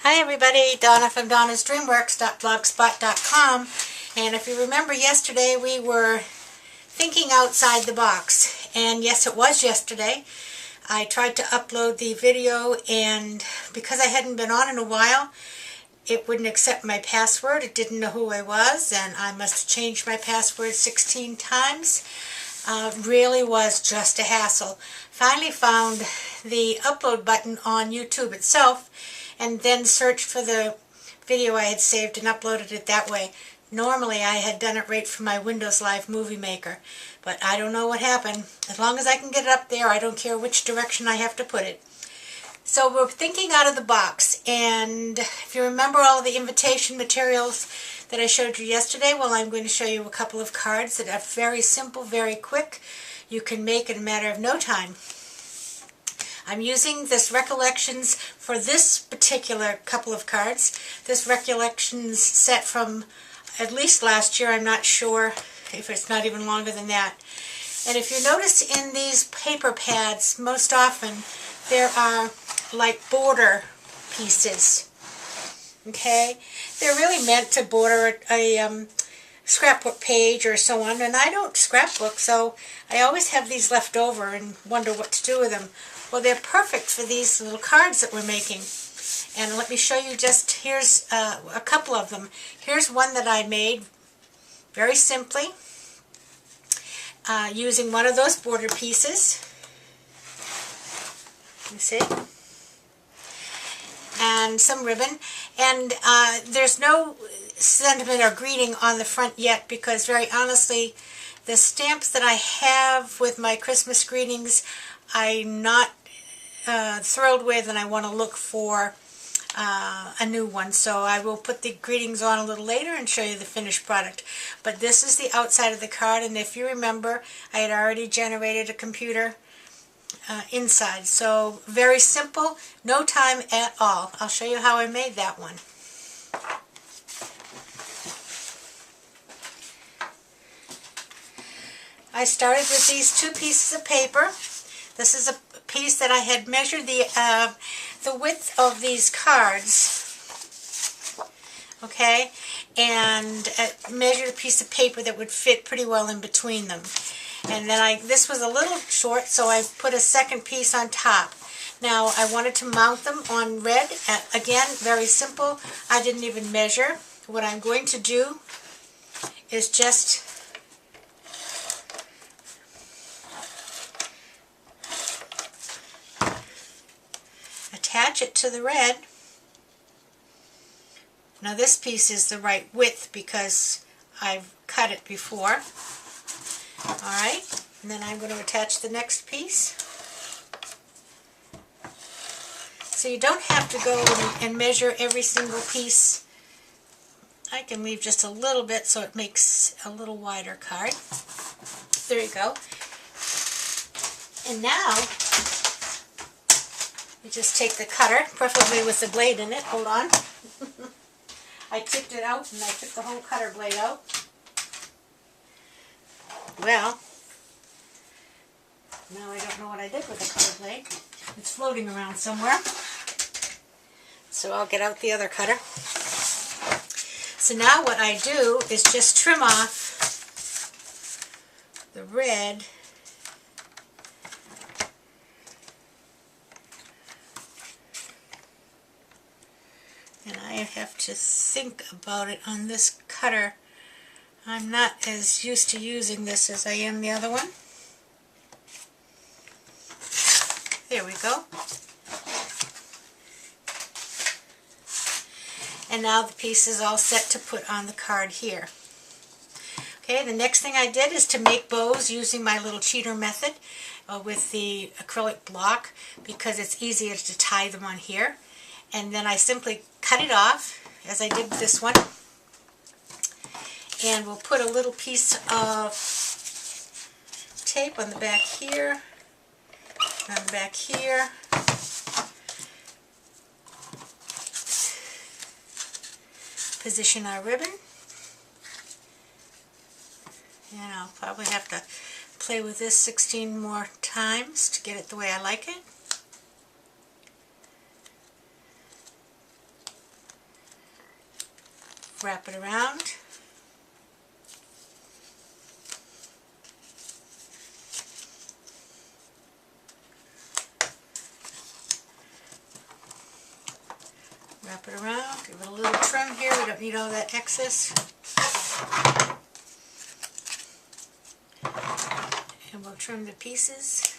Hi everybody, Donna from donnasdreamworks.blogspot.com, and if you remember yesterday we were thinking outside the box, and yes, it was yesterday. I tried to upload the video, and because I hadn't been on in a while, it wouldn't accept my password. It didn't know who I was, and I must have changed my password 16 times. Really was just a hassle. Finally found the upload button on YouTube itself, and then searched for the video I had saved and uploaded it that way. Normally I had done it right from my Windows Live Movie Maker, but I don't know what happened. As long as I can get it up there, I don't care which direction I have to put it. So we're thinking out of the box, and if you remember all of the invitation materials that I showed you yesterday, well, I'm going to show you a couple of cards that are very simple, very quick. You can make in a matter of no time. I'm using this Recollections for this particular couple of cards. This Recollections set from at least last year. I'm not sure if it's not even longer than that. And if you notice in these paper pads, most often there are like border pieces. Okay? They're really meant to border a scrapbook page or so on, and I don't scrapbook, so I always have these left over and wonder what to do with them. Well, they're perfect for these little cards that we're making. And let me show you just, here's a couple of them. Here's one that I made very simply using one of those border pieces. You see? And some ribbon. And there's no sentiment or greeting on the front yet, because very honestly, the stamps that I have with my Christmas greetings, I'm not thrilled with, and I want to look for a new one. So I will put the greetings on a little later and show you the finished product. But this is the outside of the card, and if you remember, I had already generated a computer inside. So very simple, no time at all. I'll show you how I made that one. I started with these two pieces of paper. This is a piece that I had measured the width of these cards, okay, and measured a piece of paper that would fit pretty well in between them. And then this was a little short, so I put a second piece on top. Now I wanted to mount them on red. Again, very simple. I didn't even measure. What I'm going to do is just attach it to the red. Now this piece is the right width because I've cut it before. Alright, and then I'm going to attach the next piece. So you don't have to go and measure every single piece. I can leave just a little bit so it makes a little wider card. There you go. And now you just take the cutter, preferably with the blade in it. Hold on. I tipped it out and I took the whole cutter blade out. Well, now I don't know what I did with the cutter blade. It's floating around somewhere. So I'll get out the other cutter. So now what I do is just trim off the red . And I have to think about it on this cutter. I'm not as used to using this as I am the other one. There we go. And now the piece is all set to put on the card here. Okay, the next thing I did is to make bows using my little cheater method with the acrylic block, because it's easier to tie them on here. And then I simply cut it off, as I did with this one. And we'll put a little piece of tape on the back here, on the back here. Position our ribbon. And I'll probably have to play with this 16 more times to get it the way I like it. Wrap it around. Wrap it around, give it a little trim here, we don't need all that excess. And we'll trim the pieces.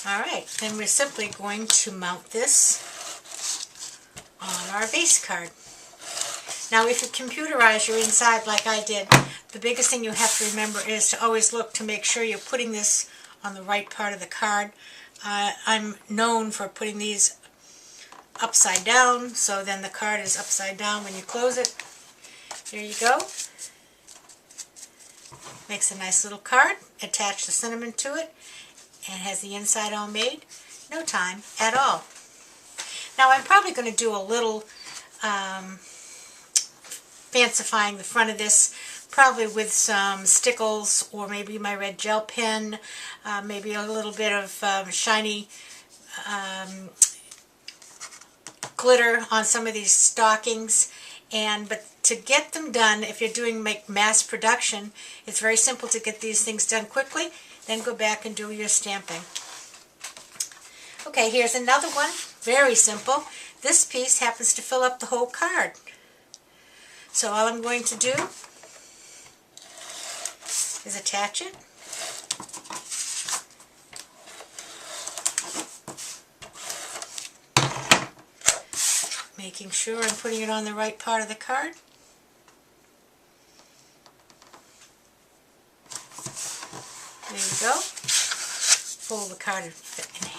Alright, then we're simply going to mount this on our base card. Now if you computerize your inside like I did, the biggest thing you have to remember is to always look to make sure you're putting this on the right part of the card. I'm known for putting these upside down, so then the card is upside down when you close it. There you go. Makes a nice little card. Attach the cinnamon to it, and has the inside all made. No time at all. Now I'm probably going to do a little fancifying the front of this, probably with some stickles or maybe my red gel pen, maybe a little bit of shiny glitter on some of these stockings. But to get them done, if you're doing mass production, it's very simple to get these things done quickly. Then go back and do your stamping. Okay, here's another one. Very simple. This piece happens to fill up the whole card. So all I'm going to do is attach it. Making sure I'm putting it on the right part of the card. There you go. Fold the card in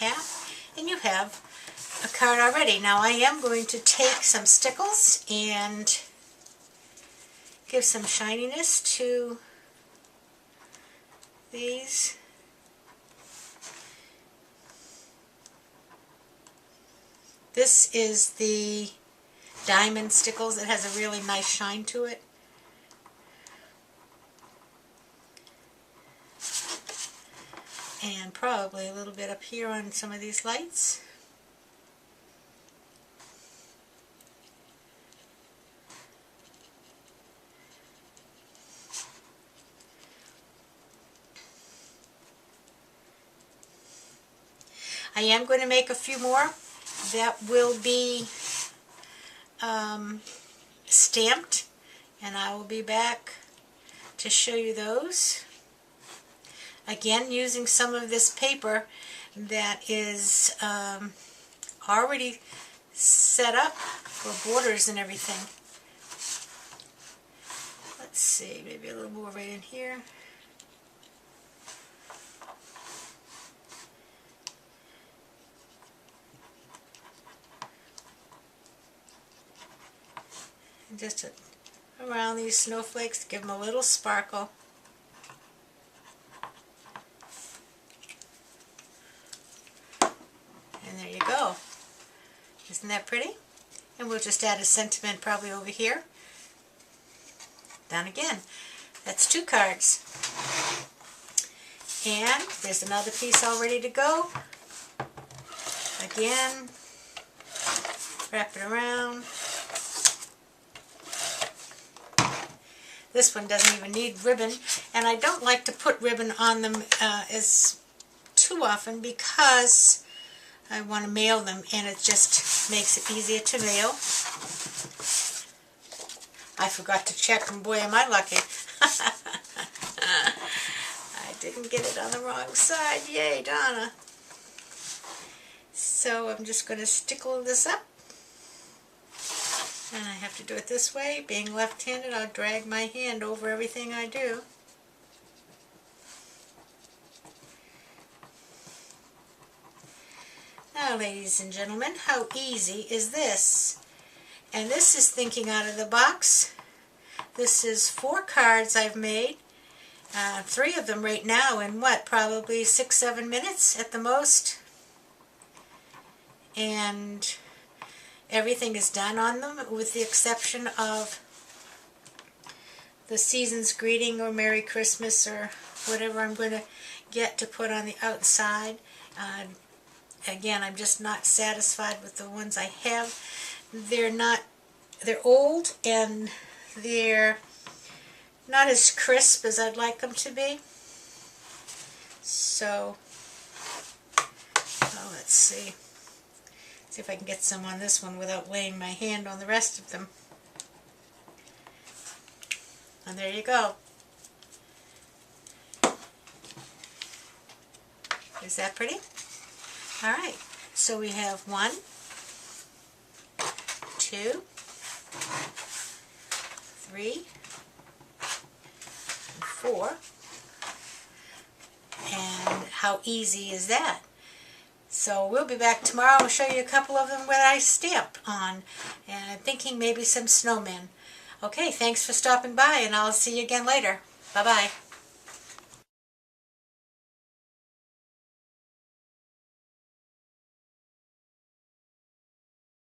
half, and you have a card already. Now I am going to take some stickles and give some shininess to these. This is the diamond stickles. It has a really nice shine to it. And probably a little bit up here on some of these lights. I am going to make a few more that will be stamped, and I will be back to show you those. Again, using some of this paper that is already set up for borders and everything. Let's see, maybe a little more right in here. And just around these snowflakes to give them a little sparkle. And there you go. Isn't that pretty? And we'll just add a sentiment probably over here. Done again. That's 2 cards. And there's another piece all ready to go. Again, wrap it around. This one doesn't even need ribbon, and I don't like to put ribbon on them as too often because I want to mail them, and it just makes it easier to mail. I forgot to check, and boy am I lucky. I didn't get it on the wrong side. Yay, Donna. So I'm just going to stickle this up. And I have to do it this way. Being left-handed, I'll drag my hand over everything I do. Now, ladies and gentlemen, how easy is this? And this is thinking out of the box. This is 4 cards I've made. 3 of them right now in what? Probably 6-7 minutes at the most. And everything is done on them with the exception of the season's greeting or Merry Christmas or whatever I'm going to get to put on the outside. again, I'm just not satisfied with the ones I have. They're old and they're not as crisp as I'd like them to be. So, let's see. See if I can get some on this one without laying my hand on the rest of them. And there you go. Is that pretty? All right. So we have 1, 2, 3, 4. And how easy is that? So we'll be back tomorrow. I'll show you a couple of them that I stamp on. And I'm thinking maybe some snowmen. Okay, thanks for stopping by, and I'll see you again later. Bye-bye.